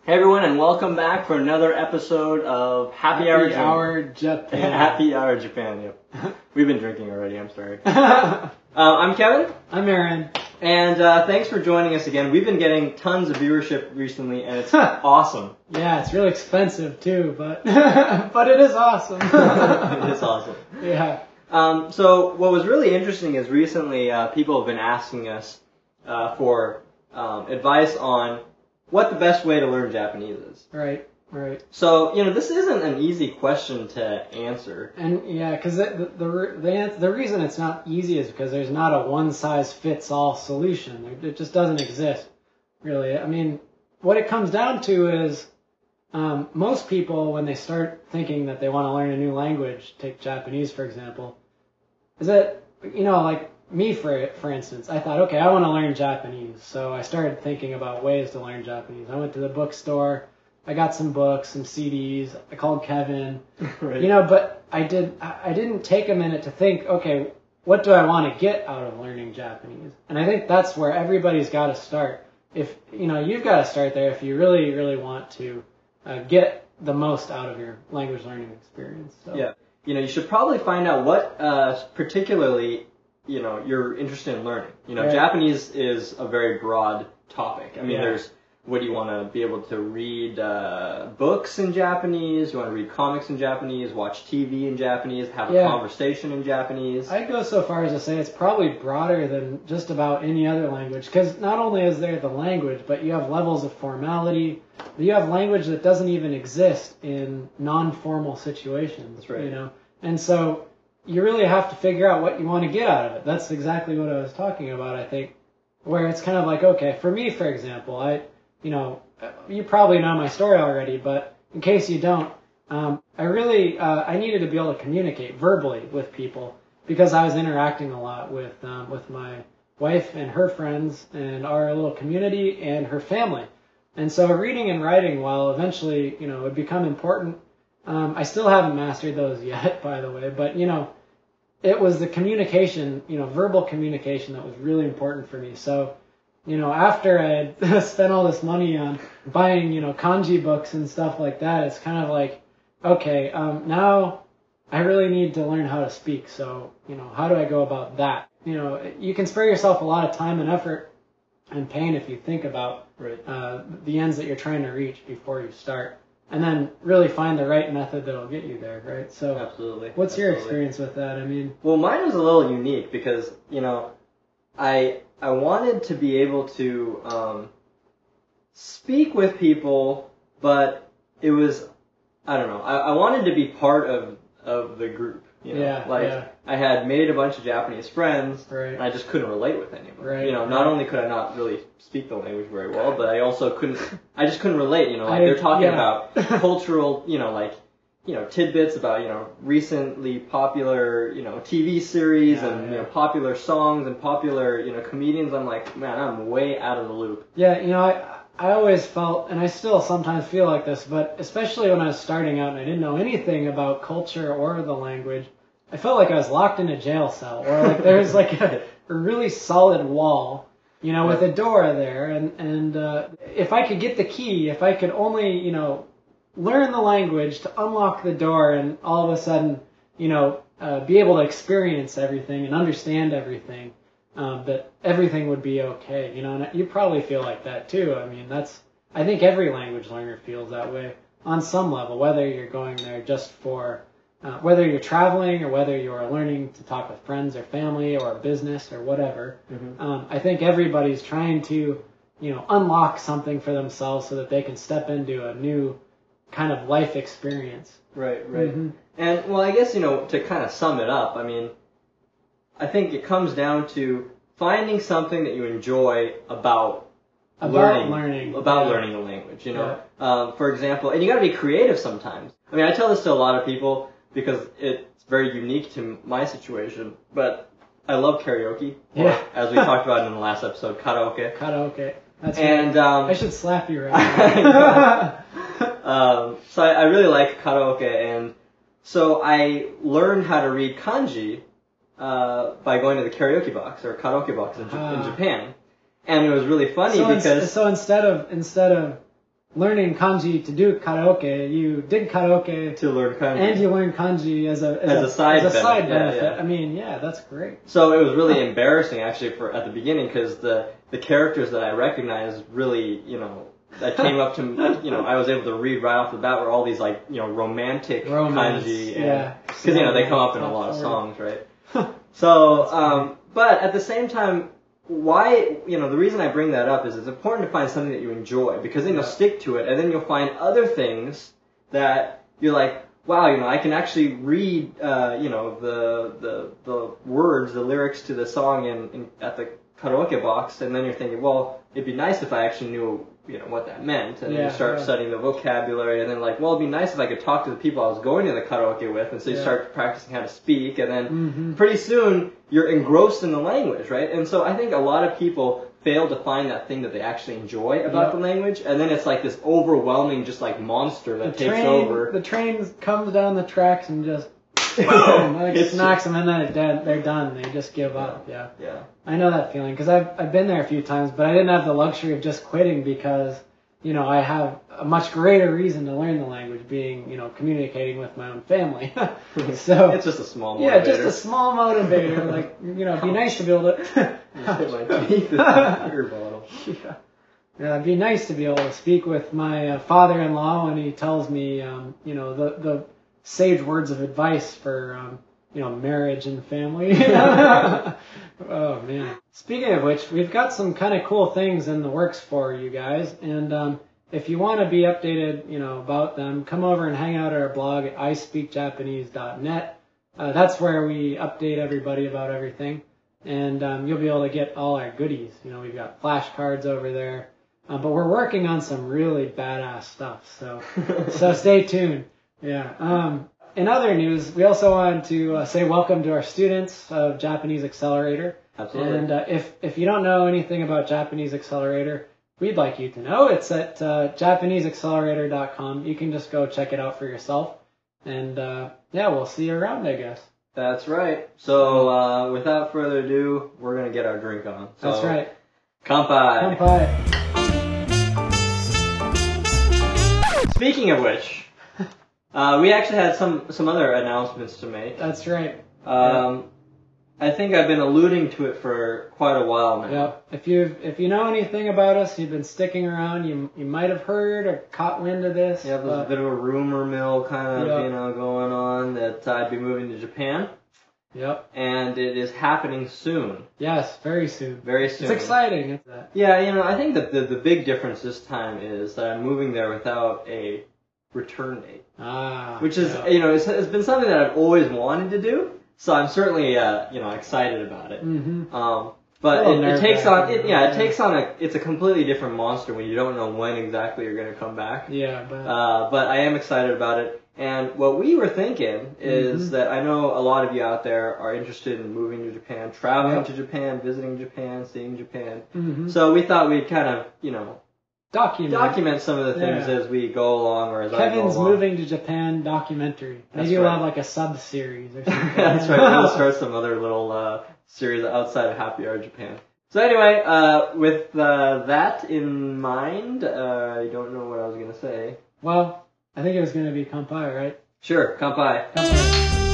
Hey everyone, and welcome back for another episode of Happy Hour Japan. Happy Hour Japan. Yep. We've been drinking already. I'm sorry. I'm Kevin. I'm Aaron. And thanks for joining us again. We've been getting tons of viewership recently, and it's awesome. Yeah, it's really expensive too, but but it is awesome. It is awesome. Yeah. So what was really interesting is recently people have been asking us for advice on what the best way to learn Japanese is. Right. So, this isn't an easy question to answer. And yeah, because the reason it's not easy is because there's not a one-size-fits-all solution. It just doesn't exist, really. I mean, what it comes down to is most people, when they start thinking that they want to learn a new language, take Japanese, for example, is that, like, me, for instance, I thought, okay, I want to learn Japanese. So I started thinking about ways to learn Japanese. I went to the bookstore. I got some books, some CDs. I called Kevin. Right. But I didn't take a minute to think, okay, what do I want to get out of learning Japanese? And I think that's where everybody's got to start. If you've got to start there if you really, really want to get the most out of your language learning experience. So. Yeah. You should probably find out what particularly you're interested in learning. Right. Japanese is a very broad topic. I mean, Yeah. there's, what do you want to be able to read books in Japanese? You want to read comics in Japanese, watch TV in Japanese, have a conversation in Japanese? I'd go so far as to say it's probably broader than just about any other language, because not only is there the language, but you have levels of formality. You have language that doesn't even exist in non-formal situations. That's right. And so you really have to figure out what you want to get out of it. That's exactly what I was talking about, I think, where it's kind of like, okay, for me, for example, you probably know my story already, but in case you don't, I needed to be able to communicate verbally with people because I was interacting a lot with my wife and her friends and our little community and her family. And so reading and writing, while eventually, would become important, I still haven't mastered those yet, by the way, but, it was the communication, verbal communication that was really important for me. So, after I had spent all this money on buying, kanji books and stuff like that, it's kind of like, okay, now I really need to learn how to speak. So, how do I go about that? You can spare yourself a lot of time and effort and pain if you think about the ends that you're trying to reach before you start. And then really find the right method that'll get you there, right? So, Absolutely. What's your experience with that? I mean, well, mine was a little unique because I wanted to be able to speak with people, but it was, I don't know. I wanted to be part of the group. I had made a bunch of Japanese friends, and I just couldn't relate with any of them. Right. Not only could I not really speak the language very well, but I also I just couldn't relate. They're talking about cultural, tidbits about, recently popular, TV series and, popular songs and popular, comedians. I'm like, man, I'm way out of the loop. Yeah, I always felt, and I still sometimes feel like this, but especially when I was starting out and I didn't know anything about culture or the language, I felt like I was locked in a jail cell, or like there's like a really solid wall, with a door there, and if I could get the key, if I could only, learn the language to unlock the door and all of a sudden, be able to experience everything and understand everything, that everything would be okay, and you probably feel like that too. I mean, I think every language learner feels that way on some level, whether you're going there just for, whether you're traveling or whether you're learning to talk with friends or family or business or whatever. Mm-hmm. I think everybody's trying to, unlock something for themselves so that they can step into a new kind of life experience. Right. Mm-hmm. And, well, I guess, to kind of sum it up, I mean, I think it comes down to finding something that you enjoy about learning the language, For example, and you got to be creative sometimes. I mean, I tell this to a lot of people because it's very unique to my situation, but I love karaoke. Or, as we talked about in the last episode, karaoke. Karaoke. That's and I should slap you right now. So I really like karaoke, and so I learned how to read kanji by going to the karaoke box or karaoke box in Japan, and it was really funny because instead of learning kanji to do karaoke. You did karaoke to learn kanji, and you learned kanji as a side benefit. Yeah. I mean, yeah, that's great. So it was really embarrassing actually at the beginning because the characters that I recognized really, that came up to me, I was able to read right off the bat were all these like, romantic kanji. Yeah. Because, they come up in a lot of songs, right? So, but at the same time, why, the reason I bring that up is it's important to find something that you enjoy because then you'll stick to it and then you'll find other things that you're like, wow, I can actually read, the words, the lyrics to the song at the karaoke box, and then you're thinking, well, it'd be nice if I actually knew, what that meant, and then you start studying the vocabulary, and then like, well, it'd be nice if I could talk to the people I was going to the karaoke with, and so you start practicing how to speak, and then pretty soon you're engrossed in the language, right? And so I think a lot of people fail to find that thing that they actually enjoy about the language, and then it's like this overwhelming, just like monster that takes over. The train comes down the tracks and just it smacks them, and then they're done. They just give up. Yeah. I know that feeling because I've been there a few times, but I didn't have the luxury of just quitting because I have a much greater reason to learn the language, being communicating with my own family. So it's just a small motivator. Yeah, just a small motivator. Like it'd be nice to be able to hit my teeth with a beer bottle. Yeah, it'd be nice to be able to speak with my father-in-law when he tells me the sage words of advice for marriage and family. Oh man. Speaking of which, we've got some kind of cool things in the works for you guys, and if you want to be updated, about them, come over and hang out at our blog at ispeakjapanese.net. That's where we update everybody about everything, and you'll be able to get all our goodies. We've got flashcards over there, but we're working on some really badass stuff. So stay tuned. Yeah. In other news, we also wanted to say welcome to our students of Japanese Accelerator. Absolutely. And if you don't know anything about Japanese Accelerator, we'd like you to know. It's at JapaneseAccelerator.com. You can just go check it out for yourself. And we'll see you around, I guess. That's right. So without further ado, we're going to get our drink on. So, that's right. Kanpai. Kanpai. Speaking of which, we actually had some other announcements to make. That's right. I think I've been alluding to it for quite a while now. Yep. If you know anything about us, you've been sticking around, you might have heard or caught wind of this. Yeah, there's a bit of a rumor mill kind of going on that I'd be moving to Japan. Yep. And it is happening soon. Yes, very soon. Very soon. It's exciting. Yeah, I think that the big difference this time is that I'm moving there without a return date. Which is, it's been something that I've always wanted to do. So I'm certainly, excited about it. But it takes on it's a completely different monster when you don't know when exactly you're going to come back. Yeah, but I am excited about it. And what we were thinking is that I know a lot of you out there are interested in moving to Japan, traveling to Japan, visiting Japan, seeing Japan. So we thought we'd kind of, document some of the things as we go along, or as Kevin's I go along. Moving to Japan documentary. Maybe we'll have like a sub-series or something. That's right. We'll start some other little series outside of Happy Hour Japan. So anyway, with that in mind, I don't know what I was going to say. Well, I think it was going to be Kanpai, right? Sure, Kanpai. Kanpai.